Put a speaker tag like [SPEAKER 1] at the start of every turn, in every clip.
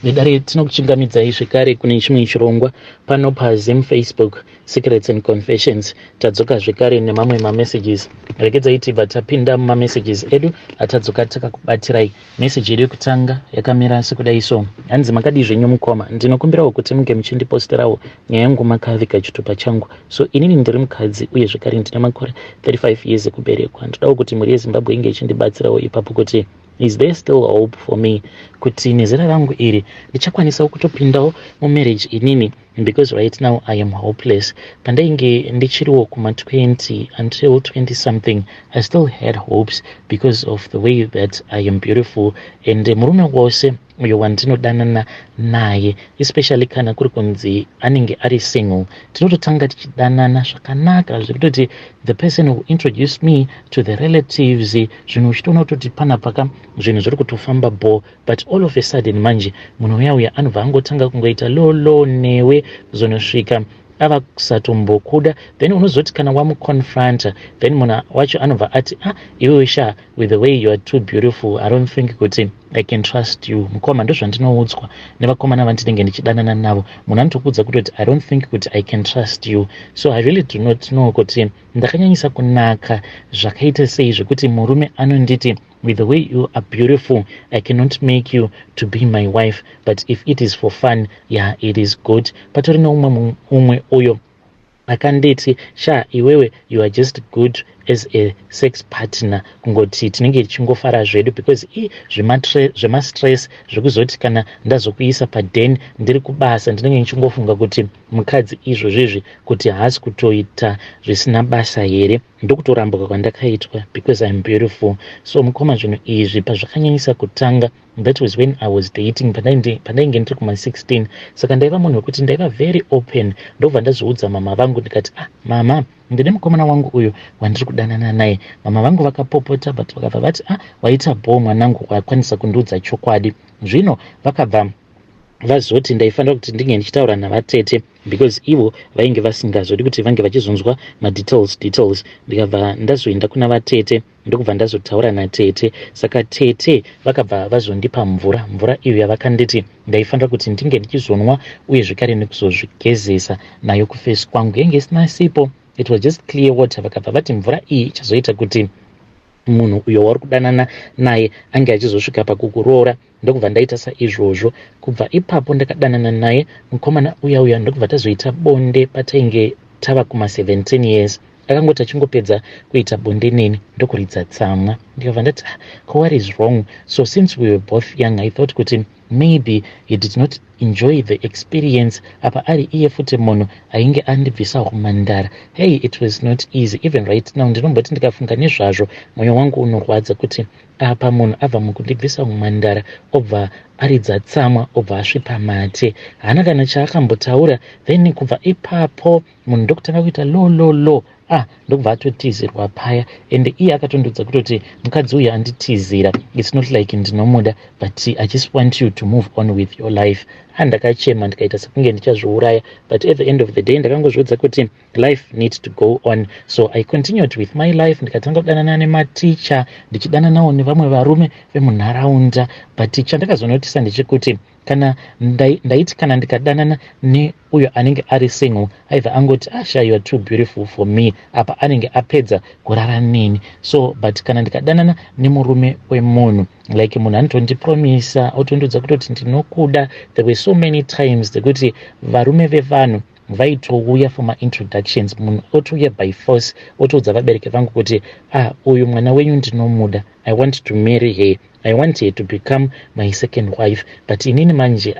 [SPEAKER 1] Nedare tinokuchingamidzai zvekare kune chimwe chirongwa pano paZim Facebook Secrets and Confessions. Tadzoka zvekare nemamwe mamessages. Regedzai tibva tapinda mumamessages edu atadzoka takakubatirai. Message yedu yekutanga yakamira sekudai so. Hanzi makadi zvenyu mukoma. Ndinokumbirawo kuti munge muchindiposterawo nyaya yangu makavika chitupa changu. So inini ndiri mukadzi uye zvekare ndine makore 35 years ekuberekwa. Ndodawo kuti mhuri yeZimbabwe inge ichindibatsirawo ipapo kuti is there still hope for me kuti nezera rangu iri ndichakwanisa kutopindawo mumarriage inini, because right now I am hopeless. Pandainge ndichiriwo kuma 20 until 20 something I still had hopes because of the way that I am beautiful, and murume wose uyo wandinodanana naye, especially kana kuri kunzi anenge ari single, tinototanga tichidanana zvakanaka zvekutoti the person who introduced me to the relatives, zvinhu uchitoona kutoti pana paka zvinhu zviri kutofamba bo, but all of a sudden manje munhu uya anobva angotanga kungoita lolo newe zonosvika ava kusatombokuda, then unozoti kana wamuconfronta then munhu wacho anobva ati iwe sha, with the way you are too beautiful I don't think kuti I can trust you. Mukoma ndozvandinoudzwa nevakomana vandinenge ndichidanana navo, munhu anotokudza kutoti I don't think kuti I can trust you. So I really do not know kuti ndakanyanyisa kunaka zvakaita sei zvekuti murume anonditi with the way you are beautiful I cannot make you to be my wife, but if it is for fun, yeah, it is good. Patori neumwe uyo akanditi sha, iwewe you are just good as a sex partner, kungoti tinenge tichingofara zvedu because zvemastress zvekuzoti kana ndazokuisa padeni ndiri kubasa ndinenge ndichingofunga kuti mukadzi izvozvizvi kuti haasi kutoita zvisina basa here, ndokutorambuka kwandakaitwa because I'm beautiful. So mukoma zvinhu izvi pazvakanyanyisa kutanga, that was when I was dating, pandainge ndiri kuma 16. Saka ndaiva munhu wekuti ndaiva very open, ndobva ndazoudza mama vangu ndikati mama, ndine mukomana wangu uyu wandiri kudanana naye. Mama vangu vakapopota but vakabva vati waita bho mwanangu, wakwanisa kundiudza chokwadi. Zvino vakabva vazoti ndaifanira kuti ndinge ndichitaura navatete because ivo vainge vasingazodi kuti vange vachizonzwa details. Ndikabva ndazoenda kuna vatete ndokubva ndazotaura natete. Saka tete vakabva vazondipa mvura iyo yavakanditi ndaifanira kuti ndinge ndichizonwa uye zvekare nekuzozvigezesa nayo kufesi kwangu yenge isina sipo. It was just clear water. Vakabva vati mvura iyi ichazoita kuti munhu uyo wari kudanana naye ange achizosvika pakukuroora. Ndokubva ndaita saizvozvo. Kubva ipapo ndakadanana naye mukomana uya ndokubva tazoita bonde patainge tava kuma 17 years. Akangoti achingopedza kuita bonde neni ndokuridza tsamwa. Ndikabva ndati what is wrong? So since we were both young I thought kuti maybe he did not enjoy the experience. Apa ari iye futi munhu ainge andibvisa kumandara. Hey, it was not easy. Even right now ndinomboti ndikafunga nezvazvo mwoyo wangu unorwadza kuti apa munhu abva mukundibvisa kumandara obva aridza tsamwa obva asvipa mate, haana kana chaakambotaura. Then kubva ipapo munhu ndokutanga kuita lo ndokubva atotizirwa paya, and iye akatondudza kutoti mukadzi uyu anditizira, it's not like ndinomuda but I just want you to move on with your life. Ndakachema ndikaita sekunge ndichazviuraya, but at the end of the day ndakangozviudza kuti life needs to go on. So I continued with my life. Ndikatanga kudanana nematicha, ndichidananawo nevamwe varume vemunharaunda, but chandakazonotisa ndechekuti kana ndaiti kana ndikadanana neuyo anenge ari single aibva angoti sha, you are too beautiful for me, apa anenge apedza kurara neni. So but kana ndikadanana nemurume wemunhu like munhu anotondipromisa otondudza kutoti ndinokuda, there were so many times dzekuti varume vevanhu vaitouya for my introductions. Munhu otouya by force otoudza vabereki vangu kuti uyu mwana wenyu ndinomuda, I want to marry her, I want her to become my second wife. But inini manje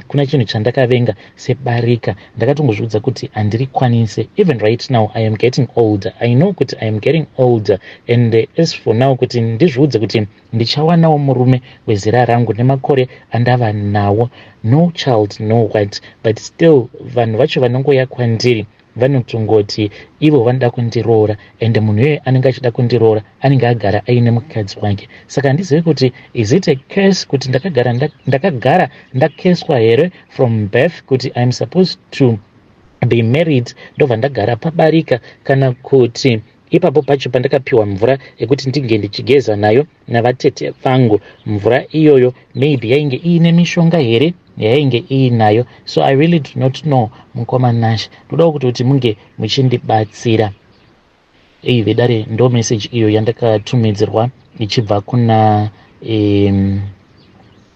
[SPEAKER 1] kuna chinhu chandakavenga sebarika, ndakatongozviudza kuti handirikwanise. Even right now I am getting older, I know kuti I am getting older, and as for now kuti ndizviudze kuti ndichawanawo murume wezera rangu nemakore andava nawo, no child no what, but still vanhu vacho vanongoya kwandiri vanotongoti ivo vanoda kundiroora, and munhu iye anenge achida kundiroora anenge agara aine mukadzi wake. Saka handizivi kuti is it a curse kuti ndakagara ndakeswa here from birth kuti I am supposed to be married ndobva ndagara pabarika, kana kuti ipapo pacho pandakapiwa mvura yekuti ndinge ndichigeza nayo navatete vangu, mvura iyoyo maybe yainge iine mishonga here yainge iinayo. So I really do not know mukoma Nash, ndoda kuti munge muchindibatsira. Vedare ndo message iyo yandakatumidzirwa ichibva kuna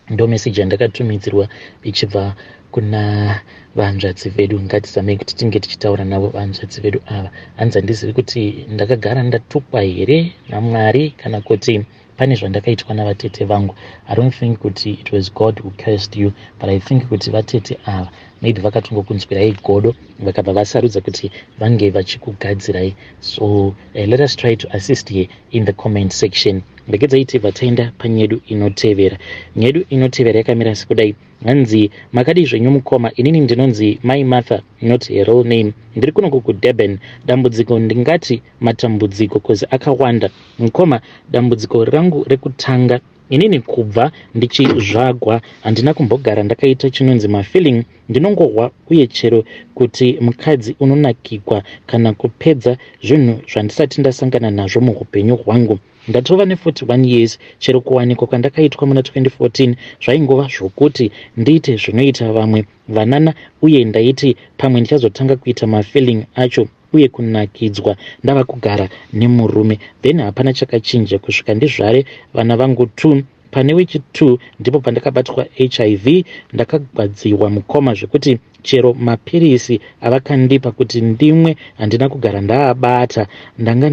[SPEAKER 1] ndo message yandakatumidzirwa ichibva kuna vanzvadzi vedu. Ngatizame kuti tinge tichitaura navo vanzvadzi vedu ava. Hanzi handizivi kuti ndakagara ndatukwa here naMwari kana kuti pane zvandakaitwa navatete vangu. I don't think kuti it was God who cursed you, but I think kuti vatete ava maybe vakatongokunzwirai godo vakabva vasarudza kuti vange vachikugadzirai. So let us try to assist here in the comment section. Ndegedzai tibva taenda panyedu inotevera. Nyedu inotevera yakamira sekudai. Hanzi makadi zvenyu mukoma, inini ndinonzi Mai Martha, not a real name. Ndiri kuno kuDurban. Dambudziko ndingati matambudziko kozi akawanda. Mukoma, dambudziko rangu rekutanga inini kubva ndichizvagwa, handina kumbogara ndakaita chinonzi mafeeling. Ndinongohwa uye chero kuti mukadzi unonakirwa kana kupedza zvinhu zvandisati ndasangana nazvo muupenyu hwangu. Ndatova ne41 years, chero kuwanikwa kwandakaitwa muna 2014 zvaingova zvokuti ndiite zvinoita vamwe vanana, uye ndaiti pamwe ndichazotanga kuita mafeeling acho uye kunakidzwa ndava kugara nemurume. Then hapana chakachinja kusvika ndizvare vana vangu 2. Pane wechi2 ndipo pandakabatwa HIV. Ndakagwadziwa mukoma zvekuti chero mapirisi avakandipa kuti ndimwe handina kugara ndaabata. Ndanga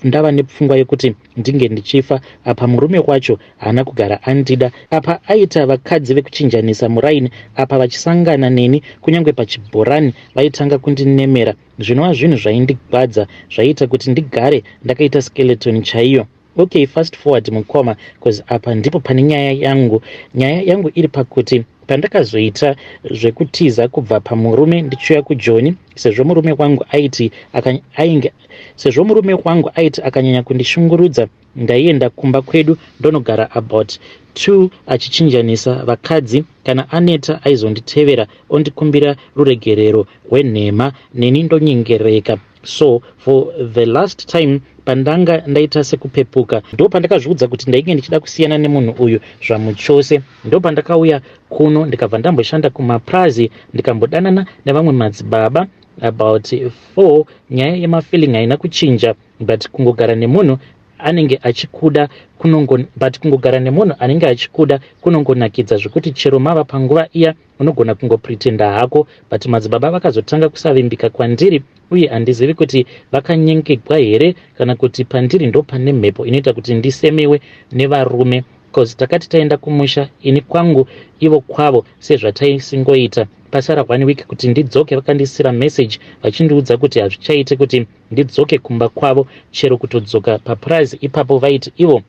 [SPEAKER 1] ndava nepfungwa yekuti ndinge ndichifa. Apa murume wacho haana kugara andida. Apa aita vakadzi vekuchinjanisa muraini apa vachisangana neni kunyange pachibhorani vaitanga kundinemera. Zvinova zvinhu zvaindigwadza zvaita kuti ndigare ndakaita skeleton chaiyo. Okay, fast forward mukoma, because apa ndipo pane nyaya yangu iri pakuti pandakazoita zvekutiza kubva pamurume ndichiuya kuJoni, sezvo murume wangu aiti akanyanya kundishungurudza, ndaienda kumba kwedu ndonogara about 2 achichinjanisa vakadzi. Kana aneta aizonditevera ondikumbira ruregerero rwenhema, neni ndonyingereka. So for the last time pandanga ndaita sekupepuka, ndo pandakazviudza kuti ndainge ndichida kusiyana nemunhu uyu zvamuchose. Ndo pandakauya kuno ndikabva ndamboshanda kumaprazi ndikambodanana nevamwe madzibaba about 4. Nyaya yemafeeling haina kuchinja, but kungogara nemunhu anenge achikuda kunongonakidza zvekuti chero mava panguva iya unogona kungopretenda hako. But madzibaba vakazotanga kusavimbika kwandiri, uye handizivi kuti vakanyengegwa here kana kuti pandiri ndo pane mhepo inoita kuti ndisemewe nevarume. Because takati taenda kumusha, ini kwangu ivo kwavo sezvataisingoita. Pasara 1 week kuti ndidzoke vakandisira message vachindiudza kuti hazvichaite kuti ndidzoke kumba kwavo, chero kutodzoka paprize. Ipapo vaiti ivo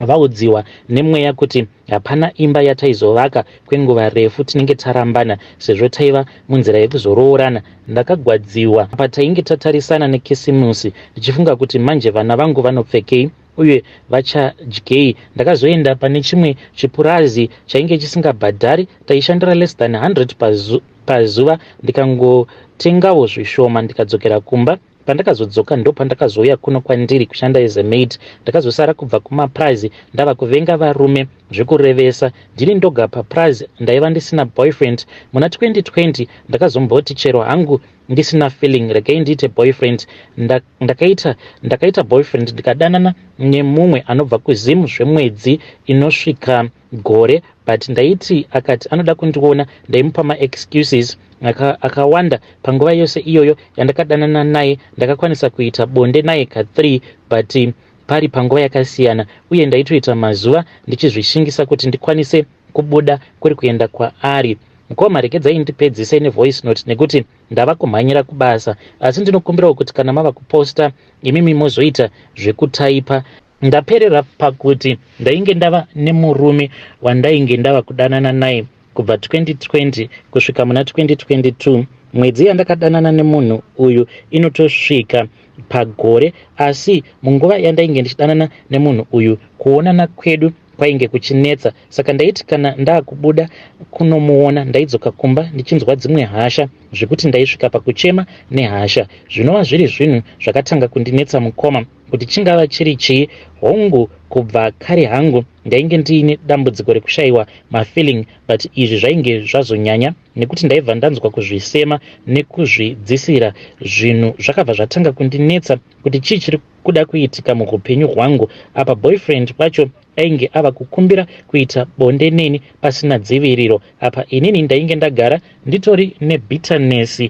[SPEAKER 1] vaudziwa nemweya kuti hapana imba yataizovaka kwenguva refu, tinenge tarambana sezvo taiva munzira yekuzoroorana. Ndakagwadziwa apa tainge tatarisana nekisimusi ndichifunga kuti manje vana vangu vanopfekei uye vachadyei. Ndakazoenda pane chimwe chipurazi chainge chisingabhadhari, taishandira less than 100 pazuva, ndikangotengawo zvishoma ndikadzokera kumba. Pandakazodzoka ndo pandakazouya kuno kwandiri kushanda as a maid. Ndakazosara kubva kumaprazi ndava kuvenga varume zvekurevesa. Ndini ndoga paprazi, ndaiva ndisina boyfriend. Muna 2020 ndakazomboti chero hangu ndisina feeling, regai ndiite boyfriend. Ndakaita boyfriend ndikadanana nemumwe anobva kuzimu zvemwedzi inosvika gore, but ndaiti akati anoda kundiona ndaimupa ma-excuses akawanda. Panguva yose iyoyo yandakadanana naye ndakakwanisa kuita bonde naye ka3, but pari panguva yakasiyana, uye ndaitoita mazuva ndichizvishingisa kuti ndikwanise kubuda kuri kuenda kwaari. Mukoma, regedzai ndipedzise nevoice note nekuti ndava kumhanyira kubasa, asi ndinokumbirawo kuti kana mava kuposta imimi mozoita zvekutaipa. Ndaperera pakuti ndainge ndava nemurume wandainge ndava kudanana naye kubva 2020 kusvika muna 2022. Mwedzi yandakadanana nemunhu uyu inotosvika pagore, asi munguva yandainge ndichidanana nemunhu uyu kuonana kwedu kwainge kuchinetsa. Saka ndaiti kana ndakubuda kunomuona ndaidzoka kumba ndichinzwa dzimwe hasha zvekuti ndaisvika pakuchema nehasha. Zvinova zviri zvinhu zvakatanga kundinetsa mukoma kuti chingava chiri chii. Hongu kubva kare hangu ndainge ndiine dambudziko rekushayiwa mafeeling, but izvi zvainge zvazonyanya nekuti ndaibva ndanzwa kuzvisema nekuzvidzisira. Zvinhu zvakabva zvatanga kundinetsa kuti chii chiri kuda kuitika muupenyu hwangu. Apa boyfriend wacho ainge ava kukumbira kuita bonde neni pasina dziviriro. Apa inini ndainge ndagara nditori nebitterness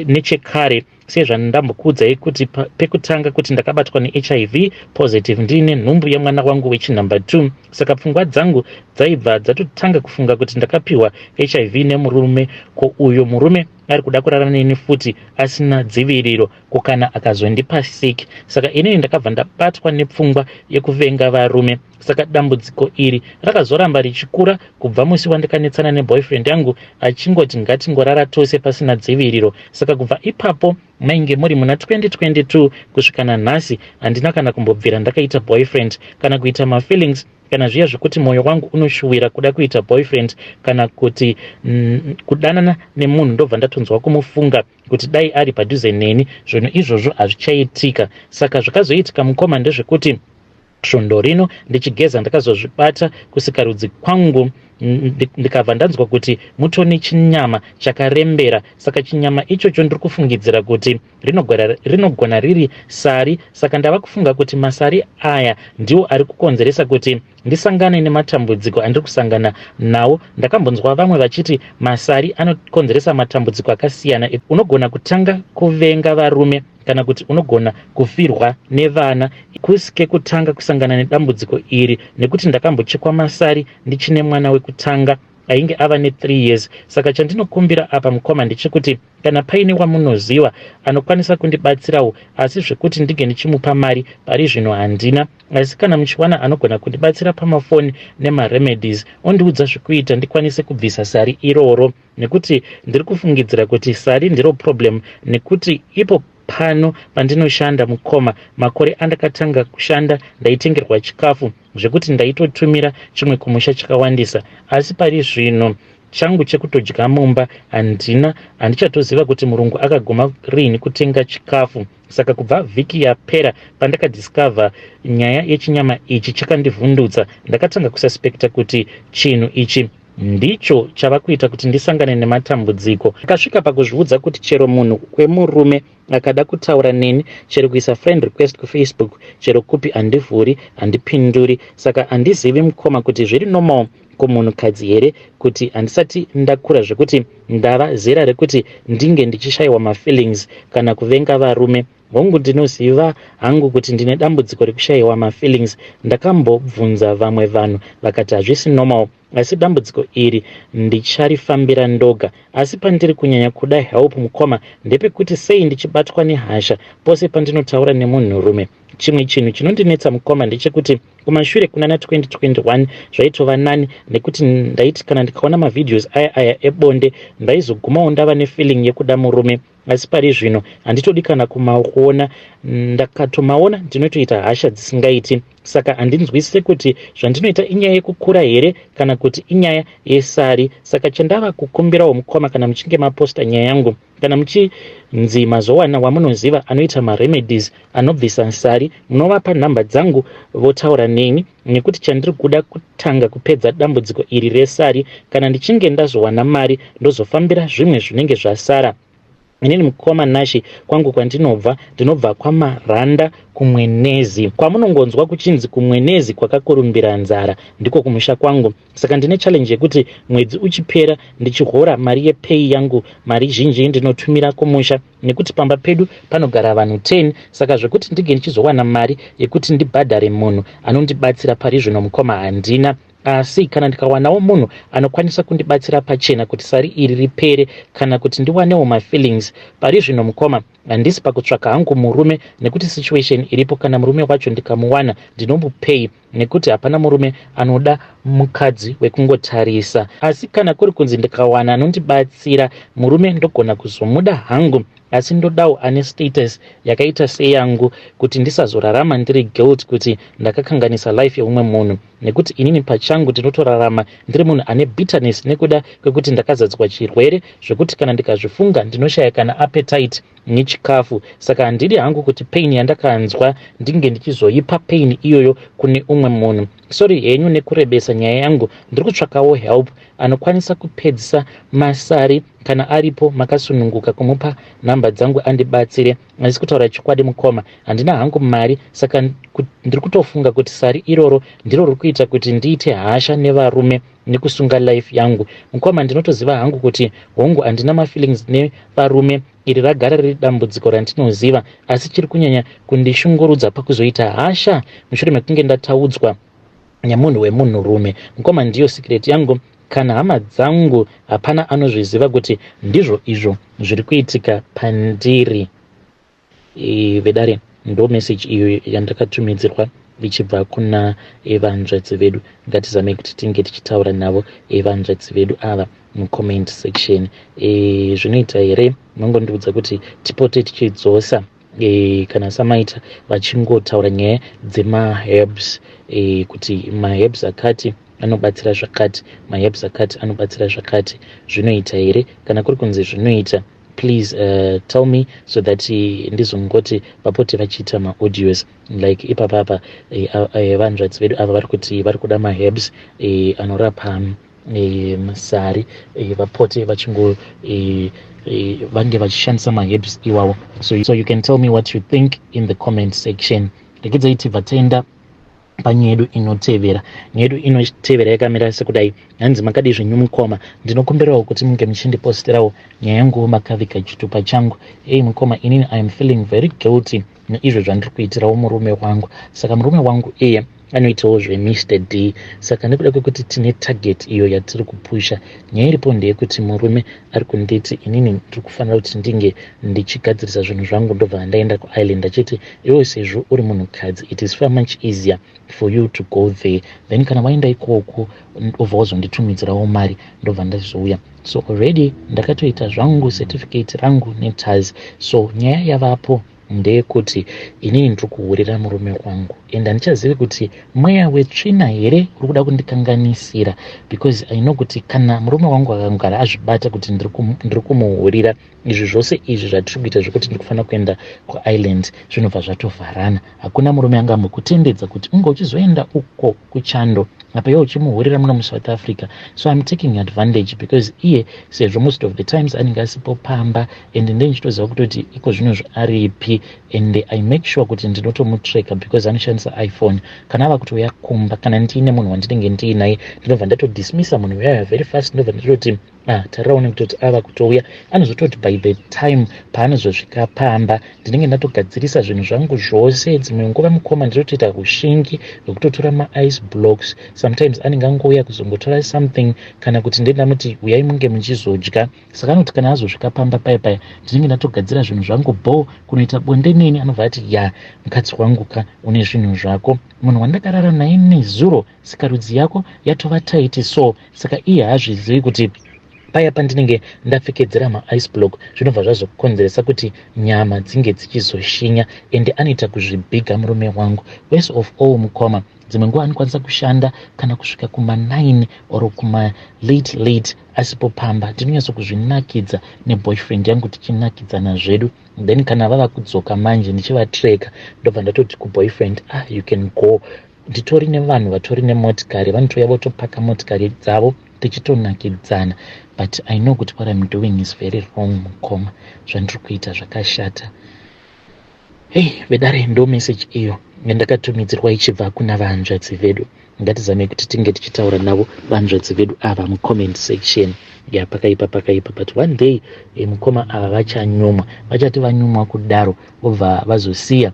[SPEAKER 1] nechekare, sezvandambokuudzai kuti pekutanga kuti ndakabatwa neHIV positive ndine nhumbu yemwana wangu wechinumber 2. Saka pfungwa dzangu dzaibva dzatotanga kufunga kuti ndakapiwa HIV nemurume, ko uyo murume ari kuda kurarama neni futi asina dziviriro, kukana akazondipa sick. Saka inini ndakabva ndabatwa nepfungwa yekuvenga varume. Saka dambudziko iri rakazoramba richikura kubva musi wandikanetsana neboyfriend yangu achingoti ngatingorara tose pasina dziviriro. Saka kubva ipapo mainge muri muna 2022 kusvika nanhasi handina kana kumbobvira ndakaita boyfriend kana kuita mafeelings kana zviya zvekuti mwoyo wangu unoshuwira kuda kuita boyfriend kana kuti kudanana nemunhu ndobva ndatonzwa kumufunga kuti dai ari padhuze neni. Zvinhu izvozvo hazvichaitika. Saka zvakazoitika mukoma ndezvekuti svondo rino ndichigeza ndakazozvibata kusikarudzi kwangu ndikabva ndanzwa kuti mutoni chinyama chakarembera. Saka chinyama ichocho ndiri kufungidzira kuti rinogona riri sari. Saka ndava kufunga kuti masari aya ndiwo ari kukonzeresa kuti ndisangane nematambudziko andiri kusangana nawo. Ndakambonzwa vamwe vachiti masari anokonzeresa matambudziko akasiyana. Unogona kutanga kuvenga varume kana kuti unogona kufirwa nevana kusike kutanga kusangana nedambudziko iri, nekuti ndakambochekwa masari ndichine mwana wekutanga ainge ava ne3 years. Saka chandinokumbira apa mukoma ndechekuti kana paine wamunoziva anokwanisa kundibatsirawo, asi zvekuti ndige ndichimupa mari pari zvino handina. Asi kana muchiwana anogona kundibatsira pamafoni nemaremedies ondiudza zvekuita ndikwanise kubvisa sari iroro, nekuti ndiri kufungidzira kuti sari ndiro problem. Nekuti ipo pano pandinoshanda mukoma, makore andakatanga kushanda ndaitengerwa chikafu zvekuti ndaitotumira chimwe kumusha chakawandisa, asi pari zvino changu chekutodya mumba handichatoziva kuti murungu akagoma rini kutenga chikafu. Saka kubva vhiki yapera pandakadiscover nyaya yechinyama ichi chakandivhundutsa, ndakatanga kususpekta kuti chinhu ichi ndicho chava kuita kuti ndisangane nematambudziko. Akasvika pakuzviudza kuti chero munhu wemurume akada kutaura neni, chero kuisa friend request kuFacebook, chero kupi handivhuri, handipinduri. Saka handizivi mukoma kuti zviri normal kumunhukadzi here kuti handisati ndakura zvekuti ndava zera rekuti ndinge ndichishayiwa mafeelings kana kuvenga varume. Hongu ndinoziva hangu kuti ndine dambudziko rekushayiwa mafeelings. Ndakambobvunza vamwe vanhu vakati hazvisi normal, asi dambudziko iri ndicharifambira ndoga. Asi pandiri kunyanya kuda help mukoma ndepekuti sei ndichibatwa nehasha pose pandinotaura nemunhurume. Chimwe chinhu chinondinetsa mukoma ndechekuti kumashure kunana 2021 zvaitova nani, nekuti ndaiti kana ndikaona mavideos aya ebonde ndaizogumawo ndava nefeeling yekuda murume. Asi pari zvino handitodi kana kumaona, ndakatomaona ndinotoita hasha dzisingaiti. Saka handinzwisise kuti zvandinoita inyaya yekukura here kana kuti inyaya yesari. Saka chandava kukumbirawo mukoma kana muchinge maposta nyaya yangu, kana muchinzi mazowana wamunoziva anoita maremedies anobvisa sari, munovapa nhamba dzangu votaura neni, nekuti chandiri kuda kutanga kupedza dambudziko iri resari. Kana ndichinge ndazowana mari ndozofambira zvimwe zvinenge zvasara. Inini mukoma Nashi kwangu kwandinobva, ndinobva kwaMaranda kumwenezi. Kwamunongonzwa kuchinzi kumwenezi kwakakurumbira nzara ndiko kumusha kwangu. Saka ndine challenge yekuti mwedzi uchipera ndichihora mari yepay yangu, mari zhinji ndinotumira kumusha, nekuti pamba pedu panogara vanhu 10. Saka zvekuti ndige ndichizowana mari yekuti ndibhadhare munhu anondibatsira pari zvino mukoma handina. Asi kana ndikawanawo munhu anokwanisa kundibatsira pachena kuti sari iri ripere kana kuti ndiwanewo mafeelings pari zvino mukoma handisi pakutsvaka hangu murume, nekuti situation iripo kana murume wacho ndikamuwana ndinomupay, nekuti hapana murume anoda mukadzi wekungotarisa. Asi kana kuri kunzi ndikawana anondibatsira murume ndogona kuzomuda hangu asi ndodawo ane status yakaita seyangu kuti ndisazorarama ndiri guilt kuti ndakakanganisa life yeumwe munhu, nekuti inini pachangu ndinotorarama ndiri munhu ane bitterness nekuda kwekuti ndakazadzwa chirwere zvekuti kana ndikazvifunga ndinoshaya kana appetite nechikafu. Saka handidi hangu kuti pain yandakanzwa ndinge ndichizoipa pain iyoyo kune umwe munhu. Sorry henyu nekurebesa nyaya yangu, ndiri kutsvakawo help anokwanisa kupedzisa masari. Kana aripo makasununguka kumupa nhamba dzangu andibatsire. Asi kutaura chokwadi mukoma, handina hangu mari, saka ndiri kutofunga kuti sari iroro ndiro riri kuita kuti ndiite hasha nevarume nekusunga life yangu. Mukoma, ndinotoziva hangu kuti hongu handina mafeelings nevarume, iri ragara riri dambudziko randinoziva, asi chiri kunyanya kundishungurudza pakuzoita hasha mushure mekunge ndataudzwa nemunhu wemunhurume. Mukoma, ndiyo secret yangu. Kana hama dzangu hapana anozviziva kuti ndizvo izvo zviri kuitika pandiri. Vedare, ndo message iyo yandakatumidzirwa ichibva kuna evanzvadzi vedu. Ngatizame kuti tinge tichitaura navo evanzvadzi vedu ava mucomment section. Zvinoita here mangondiudza kuti tipote tichidzosa kana samaita vachingotaura nyaya dzemaherbs, kuti maherbs akati anobatsira zvakati, maherbs akati anobatsira zvakati. Zvinoita here? Kana kuri kunzi zvinoita, please tell me so that ndizongoti vapote vachiita maaudios like ipapapa. Vanzvadzi vedu ava vari kuti vari kuda maherbs anorapa masari, vapote vachingo vange vachishandisa maherbs iwawo. So you can tell me what you think in the comment section. Rekedzaiti vatenda panyedu inotevera. Nyedu inotevera yakamira sekudai. Hanzi makadi zvenyu mukoma, ndinokumbirawo kuti munge muchindiposterawo nyaya yangu makavika chitupa changu. Mukoma, inini I am feeling very guilty neizvo zvandiri kuitirawo murume wangu. Saka murume wangu anoitawo zveMr D. Saka nekuda kwekuti tine target iyo yatiri kupusha, nyaya iripo ndeyekuti murume ari kunditi inini ndiri kufanira kuti ndinge ndichigadzirisa zvinhu zvangu ndobva ndaenda kuisland, achiti iwe sezvo uri munhukadzi, it is far much easier for you to go there, then kana waenda ikoko obva wazonditumidzirawo mari ndobva ndazouya. So already ndakatoita zvangu certificate rangu neTAZ. So nyaya yavapo ndeyekuti inini ndiri kuurira murume wangu, enda ndichazive kuti mweya wetsvina here uri kuda kundikanganisira, because I know kuti kana murume wangu akangara azvibata kuti ndiri kumuurira, izvi zvose izvi zvatiri kuita zvokuti ndiri kufanira kuenda kuisland zvinobva zvatovharana. Hakuna murume angambokutendedza kuti unge uchizoenda uko kuchando apa iwe uchimuhurira muno muSouth Africa. So I'm taking advantage because iye sezvo most of the times anenge asipo pamba, and ndendichitoziva kutoti iko zvinhu zvaaripi, and I make sure kuti ndinotomutreka because anoshandisa iPhone. Kana ava kutouya kumba, kana ndiine munhu wandinenge ndiinaye, ndinobva ndatodismissa munhu uyaya very fast, ndobva ndatoti taraone kutoti ava kutouya, anozototi by the time paanozosvika pamba ndinenge ndatogadzirisa zvinhu zvangu zvose. Dzimwe nguva mukoma ndinotoita ushingi hwekutotora maice blocks. Sometimes anenge angouya kuzongotora something, kana kuti ndendamuti uyai munge muchizodya. Saka anoti kana azosvika pamba paya ndinenge ndatogadzira zvinhu zvangu kunoita bonde neni. Anobva ati mukadzi wangu une zvinhu zvako, munhu wandakarara naye nezuro, sikarudzi yako yatova taiti so. Saka iye haazvizivi kuti paya pandinenge ndapfekedzera maice block zvinobva zvazokonzeresa kuti nyama dzinge dzichizoshinya, ende anoita kuzvibhiga murume wangu. Worst of all mukoma, dzimwe nguva anokwanisa kushanda kana kusvika kuma9 or kuma late asipo pamba. Ndinonyatso kuzvinakidza neboyfriend yangu tichinakidzana zvedu, then kana vava kudzoka manje ndichivatreka ndobva ndatoti kuboyfriend you can go. Nditori nevanhu vatori nemotikari, vanotouya votopaka motikari dzavo tichitonakidzana, but I know kuti what I'm doing is very wrong mukoma, zvandiri kuita zvakashata. Vedare, ndo message iyo yandakatumidzirwa ichibva kuna vanzvadzi vedu. Ngatizame kuti tinge tichitaura navo vanzvadzi vedu ava mucomment section. Pakaipa, but one day mukoma ava vachanyumwa, vachati vanyumwa kudaro vobva vazosiya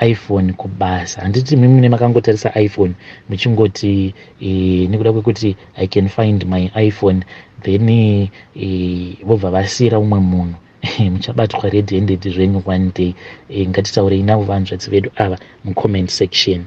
[SPEAKER 1] iPhone kubasa. Handiti mimi makangotarisa iPhone muchingoti nekuda kwekuti I can find my iPhone, then vobva vasiyira umwe munhu. Muchabatwa red handed zvenyu one day. Ngatitaurei navo vanzvadzi vedu ava mucomment section.